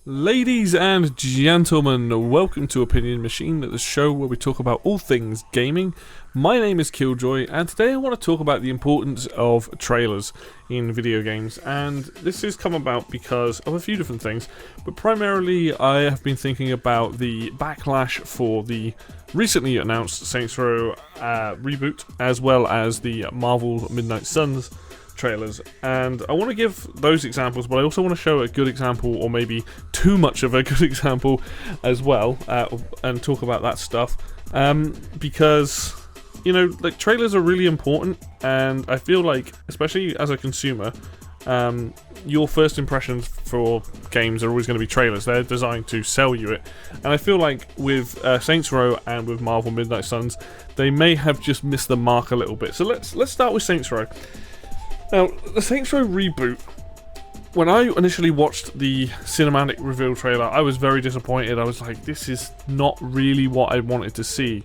Ladies and gentlemen, welcome to Opinion Machine, the show where we talk about all things gaming. My name is Killjoy, and today I want to talk about the importance of trailers in video games. And this has come about because of a few different things, but primarily I have been thinking about the backlash for the recently announced Saints Row reboot, as well as the Marvel Midnight Suns trailers, and I want to give those examples, but I also want to show a good example, or maybe too much of a good example as well, and talk about that stuff, because like, trailers are really important, and I feel like, especially as a consumer, your first impressions for games are always going to be trailers. They're designed to sell you it, and I feel like with Saints Row and with Marvel Midnight Suns, they may have just missed the mark a little bit. So let's start with Saints Row. Now, the Saints Row reboot, when I initially watched the cinematic reveal trailer, I was very disappointed. I was like, this is not really what I wanted to see.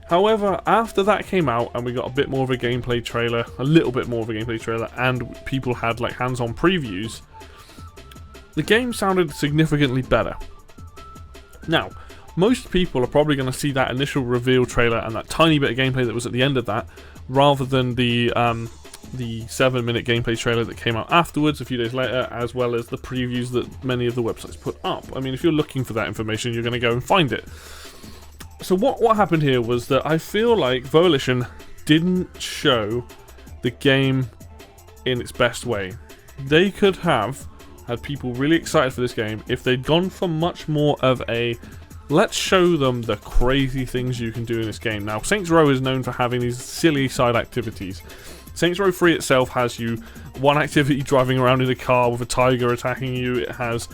However, after that came out and we got a bit more of a gameplay trailer, a little bit more of a gameplay trailer, and people had like hands-on previews, the game sounded significantly better. Now, most people are probably going to see that initial reveal trailer and that tiny bit of gameplay that was at the end of that, rather than the 7-minute gameplay trailer that came out afterwards a few days later, as well as the previews that many of the websites put up. I mean, if you're looking for that information, you're going to go and find it. So what happened here was that I feel like Volition didn't show the game in its best way. They could have had people really excited for this game if they'd gone for much more of a let's show them the crazy things you can do in this game. Now, Saints Row is known for having these silly side activities. Saints Row 3 itself has you one activity driving around in a car with a tiger attacking you. It has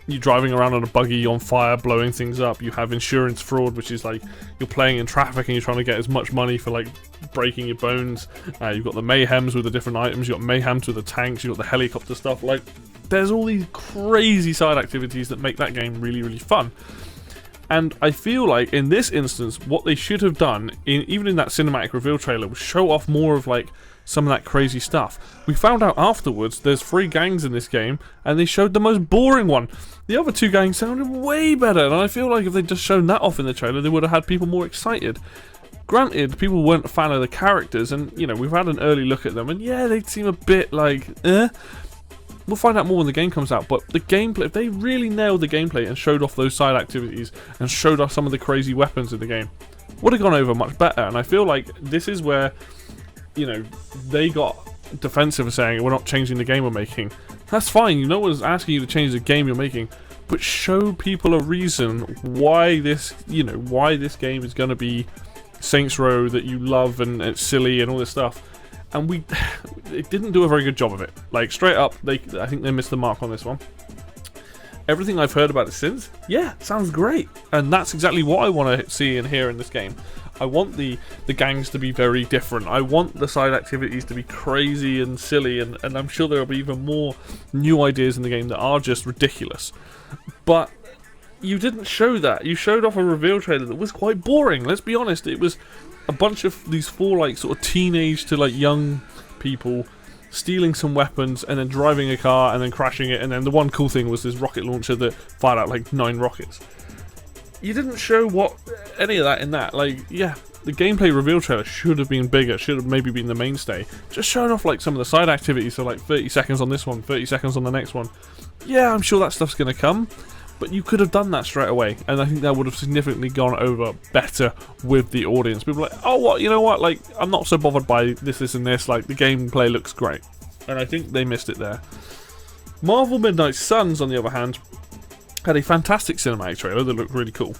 you driving around on a buggy on fire, blowing things up. You have insurance fraud, which is like you're playing in traffic and you're trying to get as much money for like breaking your bones. You've got the mayhems with the different items. You've got mayhems with the tanks. You've got the helicopter stuff. Like, there's all these crazy side activities that make that game really, really fun. And I feel like in this instance, what they should have done, even in that cinematic reveal trailer, was show off more of like some of that crazy stuff. We found out afterwards there's 3 gangs in this game, and they showed the most boring one. The other 2 gangs sounded way better, and I feel like if they'd just shown that off in the trailer, they would have had people more excited. Granted, people weren't a fan of the characters, and we've had an early look at them, and yeah, they seem a bit like, We'll find out more when the game comes out, but the gameplay, if they really nailed the gameplay and showed off those side activities and showed off some of the crazy weapons in the game, would have gone over much better. And I feel like this is where, they got defensive of saying, we're not changing the game we're making. That's fine, no one's asking you to change the game you're making, but show people a reason why this, why this game is going to be Saints Row that you love and it's silly and all this stuff. And it didn't do a very good job of it. Like, straight up, I think they missed the mark on this one. Everything I've heard about it since, yeah, sounds great. And that's exactly what I want to see and hear in this game. I want the gangs to be very different. I want the side activities to be crazy and silly, and I'm sure there will be even more new ideas in the game that are just ridiculous. But you didn't show that. You showed off a reveal trailer that was quite boring. Let's be honest, it was a bunch of these 4 like sort of teenage to like young people stealing some weapons and then driving a car and then crashing it, and then the one cool thing was this rocket launcher that fired out like 9 rockets. You didn't show any of that in that. Like, yeah, the gameplay reveal trailer should have been bigger, should have maybe been the mainstay. Just showing off like some of the side activities, so like 30 seconds on this one, 30 seconds on the next one. Yeah, I'm sure that stuff's gonna come, but you could have done that straight away, and I think that would have significantly gone over better with the audience. People are like, oh, what, you know what, like, I'm not so bothered by this and this, like, the gameplay looks great. And I think they missed it there. Marvel Midnight Suns, on the other hand, had a fantastic cinematic trailer that looked really cool,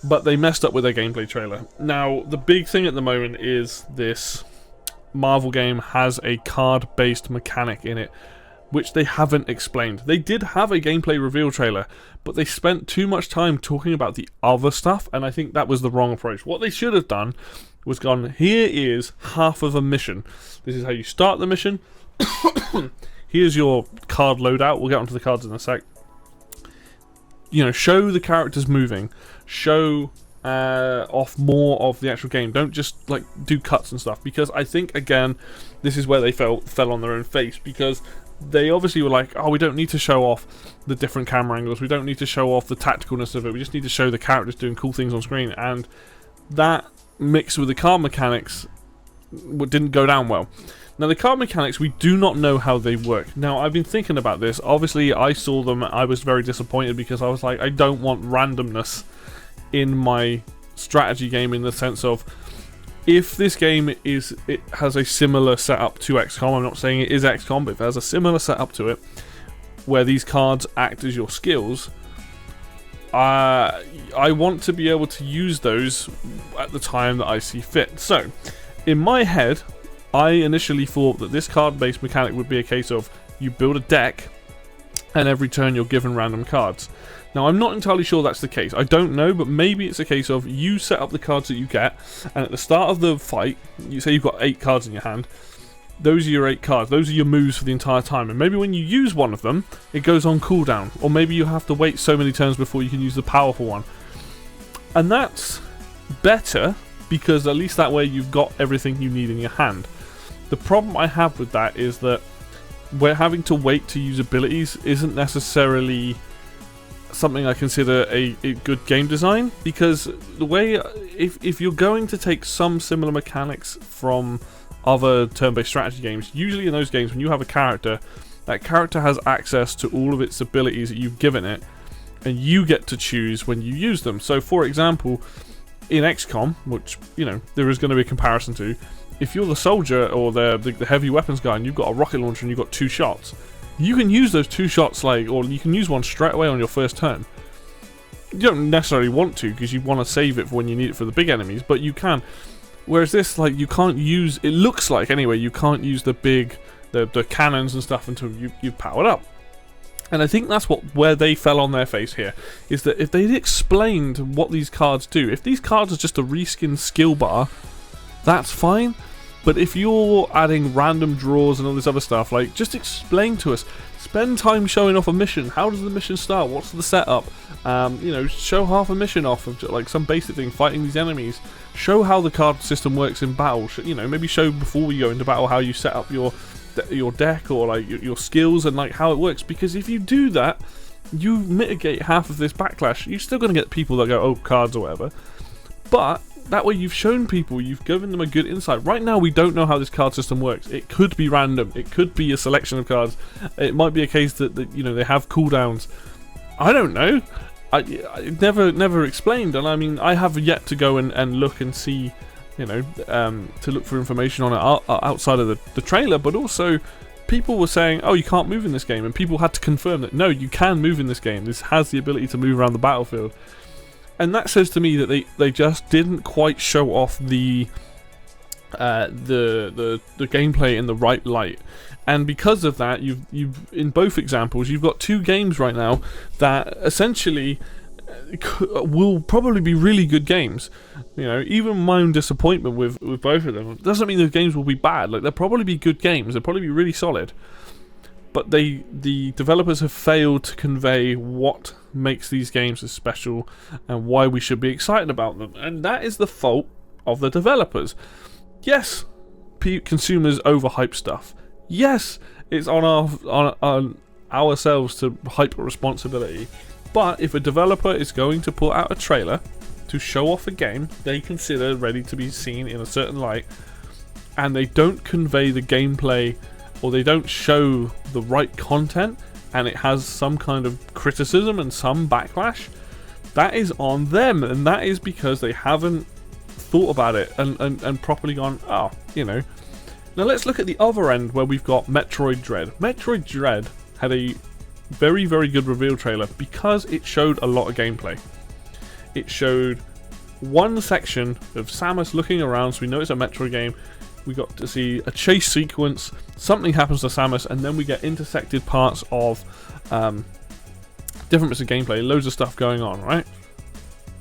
but they messed up with their gameplay trailer. Now, the big thing at the moment is this Marvel game has a card-based mechanic in it, which they haven't explained. They did have a gameplay reveal trailer, but they spent too much time talking about the other stuff, and I think that was the wrong approach. What they should have done was gone, here is half of a mission. This is how you start the mission. Here's your card loadout. We'll get onto the cards in a sec. Show the characters moving. Show off more of the actual game. Don't just like do cuts and stuff, because I think again this is where they fell on their own face, because they obviously were like, oh, we don't need to show off the different camera angles, we don't need to show off the tacticalness of it, we just need to show the characters doing cool things on screen. And that mixed with the card mechanics didn't go down well. Now the card mechanics, we do not know how they work. Now I've been thinking about this. Obviously I saw them, I was very disappointed, because I was like, I don't want randomness in my strategy game, in the sense of, if this game has a similar setup to XCOM, I'm not saying it is XCOM, but if it has a similar setup to it, where these cards act as your skills, I want to be able to use those at the time that I see fit. So, in my head, I initially thought that this card-based mechanic would be a case of, you build a deck, and every turn you're given random cards. Now, I'm not entirely sure that's the case. I don't know, but maybe it's a case of, you set up the cards that you get, and at the start of the fight, you say you've got 8 cards in your hand. Those are your 8 cards. Those are your moves for the entire time. And maybe when you use one of them, it goes on cooldown. Or maybe you have to wait so many turns before you can use the powerful one. And that's better, because at least that way you've got everything you need in your hand. The problem I have with that is that we're having to wait to use abilities isn't necessarily something I consider a good game design, because the way, if you're going to take some similar mechanics from other turn-based strategy games, usually in those games when you have a character, that character has access to all of its abilities that you've given it, and you get to choose when you use them. So for example, in XCOM, which, you know, there is going to be a comparison to, if you're the soldier or the heavy weapons guy and you've got a rocket launcher and you've got 2 shots, you can use those 2 shots, like, or you can use one straight away on your first turn. You don't necessarily want to, because you want to save it for when you need it for the big enemies, but you can. Whereas this, like, you can't use, it looks like anyway, you can't use the big, the cannons and stuff until you've powered up. And I think that's where they fell on their face here, is that if they'd explained what these cards do, if these cards are just a reskin skill bar, that's fine. But if you're adding random draws and all this other stuff, like, just explain to us. Spend time showing off a mission. How does the mission start? What's the setup? You know, show half a mission off of, like, some basic thing, fighting these enemies. Show how the card system works in battle. You know, maybe show before we go into battle how you set up your deck, or like your skills, and like how it works. Because if you do that, you mitigate half of this backlash. You're still going to get people that go, oh, cards or whatever. But that way you've shown people, you've given them a good insight. Right now we don't know how this card system works. It could be random, it could be a selection of cards, it might be a case that you know, they have cooldowns. I don't know. I never explained, and I mean, I have yet to go and look and see, you know, to look for information on it outside of the trailer. But also, people were saying, oh, you can't move in this game, and people had to confirm that no, you can move in this game. This has the ability to move around the battlefield. And that says to me that they just didn't quite show off the gameplay in the right light. And because of that, you've in both examples, you've got 2 games right now that essentially will probably be really good games. You know, even my own disappointment with both of them doesn't mean the games will be bad. Like, they'll probably be good games. They'll probably be really solid. But the developers have failed to convey what makes these games as special and why we should be excited about them. And that is the fault of the developers. Yes, consumers overhype stuff. Yes, it's on ourselves to hype responsibility. But if a developer is going to put out a trailer to show off a game they consider ready to be seen in a certain light, and they don't convey the gameplay, or they don't show the right content, and it has some kind of criticism and some backlash, that is on them, and that is because they haven't thought about it and properly gone, oh, you know. Now let's look at the other end, where we've got Metroid Dread. Metroid Dread had a very, very good reveal trailer because it showed a lot of gameplay. It showed one section of Samus looking around, so we know it's a Metroid game. We got to see a chase sequence, something happens to Samus, and then we get intersected parts of different bits of gameplay, loads of stuff going on, right?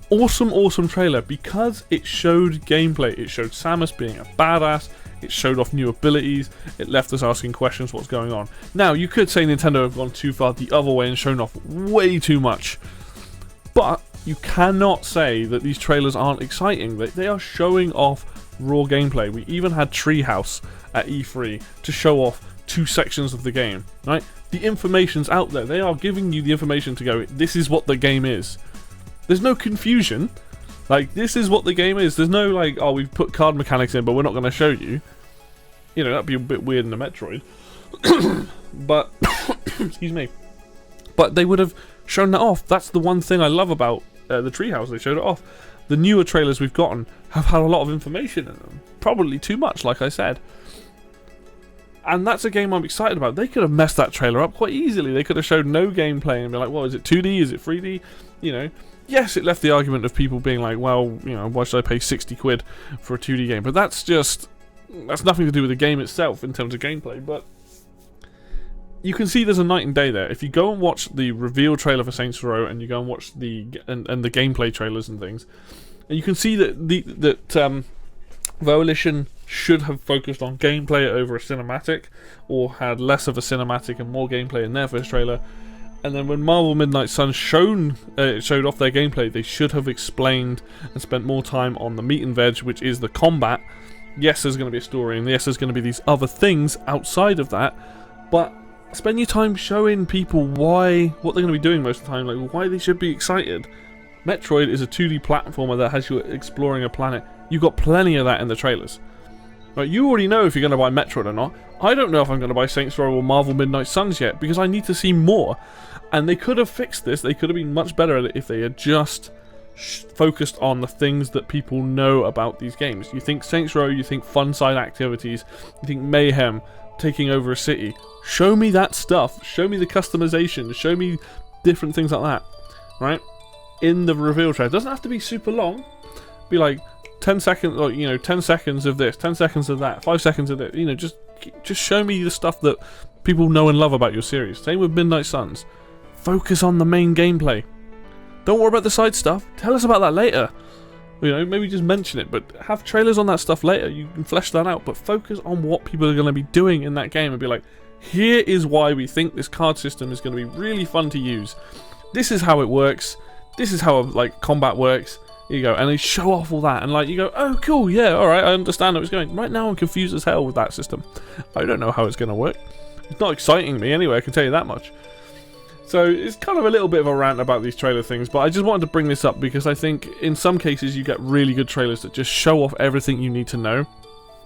Awesome trailer, because it showed gameplay. It showed Samus being a badass, it showed off new abilities, it left us asking questions, what's going on. Now, you could say Nintendo have gone too far the other way and shown off way too much, but You cannot say that these trailers aren't exciting. They are showing off raw gameplay. We even had Treehouse at E3 to show off 2 sections of the game, right? The information's out there. They are giving you the information to go, this is what the game is. There's no confusion. Like, this is what the game is. There's no, like, oh, we've put card mechanics in, but we're not going to show you. You know, that'd be a bit weird in a Metroid. But, excuse me. But they would have shown that off. That's the one thing I love about the Treehouse. They showed it off. The newer trailers we've gotten have had a lot of information in them. Probably too much, like I said. And that's a game I'm excited about. They could have messed that trailer up quite easily. They could have showed no gameplay and be like, well, is it 2D? Is it 3D? You know, yes, it left the argument of people being like, well, you know, why should I pay 60 quid for a 2D game? But that's nothing to do with the game itself in terms of gameplay. But you can see there's a night and day there. If you go and watch the reveal trailer for Saints Row and you go and watch the gameplay trailers and things, and you can see that Volition should have focused on gameplay over a cinematic, or had less of a cinematic and more gameplay in their first trailer. And then when Marvel Midnight Suns showed off their gameplay, they should have explained and spent more time on the meat and veg, which is the combat. Yes, there's going to be a story, and yes, there's going to be these other things outside of that, but spend your time showing people what they're going to be doing most of the time, like why they should be excited. Metroid is a 2D platformer that has you exploring a planet. You've got plenty of that in the trailers. Right, you already know if you're going to buy Metroid or not. I don't know if I'm going to buy Saints Row or Marvel Midnight Suns yet, because I need to see more. And they could have fixed this. They could have been much better at it if they had just focused on the things that people know about these games. You think Saints Row, you think fun side activities, you think mayhem, taking over a city. Show me that stuff. Show me the customization. Show me different things like that. Right? In the reveal trailer. It doesn't have to be super long. Be like 10 seconds, or, you know, 10 seconds of this, 10 seconds of that, 5 seconds of this. You know, just show me the stuff that people know and love about your series. Same with Midnight Suns. Focus on the main gameplay. Don't worry about the side stuff. Tell us about that later. You know, maybe just mention it, but have trailers on that stuff later. You can flesh that out, but focus on what people are going to be doing in that game and be like, here is why we think this card system is going to be really fun to use. This is how it works. This is how, like, combat works. Here you go, and they show off all that, and like you go, oh cool, yeah, alright, I understand how it's going. Right now I'm confused as hell with that system. I don't know how it's going to work. It's not exciting me anyway, I can tell you that much. So it's kind of a little bit of a rant about these trailer things, but I just wanted to bring this up because I think in some cases you get really good trailers that just show off everything you need to know,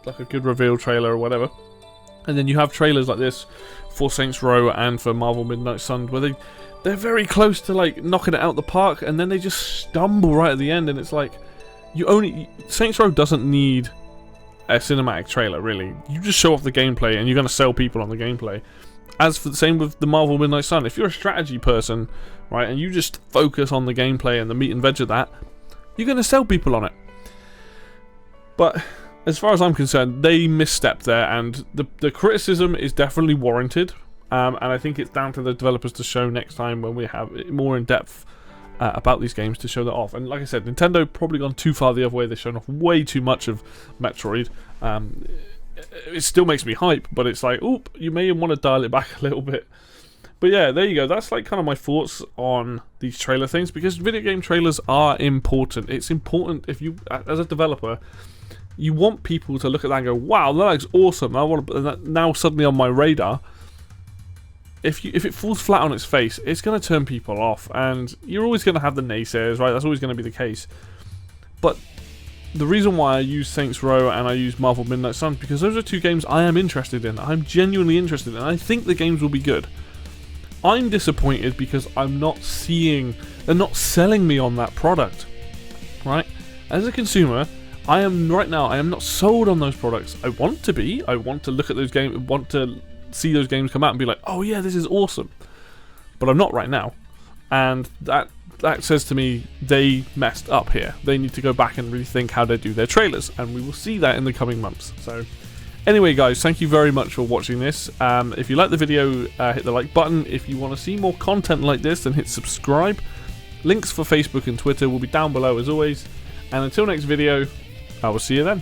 like a good reveal trailer or whatever. And then you have trailers like this for Saints Row and for Marvel Midnight Suns where they're very close to like knocking it out the park, and then they just stumble right at the end, and it's like Saints Row doesn't need a cinematic trailer really. You just show off the gameplay and you're going to sell people on the gameplay. As for the same with the Marvel Midnight Sun, if you're a strategy person, right, and you just focus on the gameplay and the meat and veg of that, you're going to sell people on it. But as far as I'm concerned, they misstepped there, and the criticism is definitely warranted. And I think it's down to the developers to show next time when we have more in depth about these games to show that off. And like I said, Nintendo probably gone too far the other way. They've shown off way too much of Metroid. It still makes me hype, but it's like, oop, you may want to dial it back a little bit. But yeah, there you go. That's like kind of my thoughts on these trailer things, because video game trailers are important. It's important if you, as a developer, you want people to look at that and go, wow, that looks awesome. I want to, now suddenly on my radar. If it falls flat on its face, it's going to turn people off, and you're always going to have the naysayers, right? That's always going to be the case. But the reason why I use Saints Row and I use Marvel Midnight Suns, because those are two games I am interested in. I'm genuinely interested in. I think the games will be good. I'm disappointed because I'm not seeing, they're not selling me on that product, right? As a consumer, I am not sold on those products. I want to be. I want to look at those games, want to see those games come out and be like, oh yeah, this is awesome. But I'm not right now. And that says to me they messed up here. They need to go back and rethink how they do their trailers, and we will see that in the coming months. So anyway guys, thank you very much for watching this. If you like the video, hit the like button. If you want to see more content like this, then hit subscribe. Links for Facebook and Twitter will be down below as always. And until next video, I will see you then.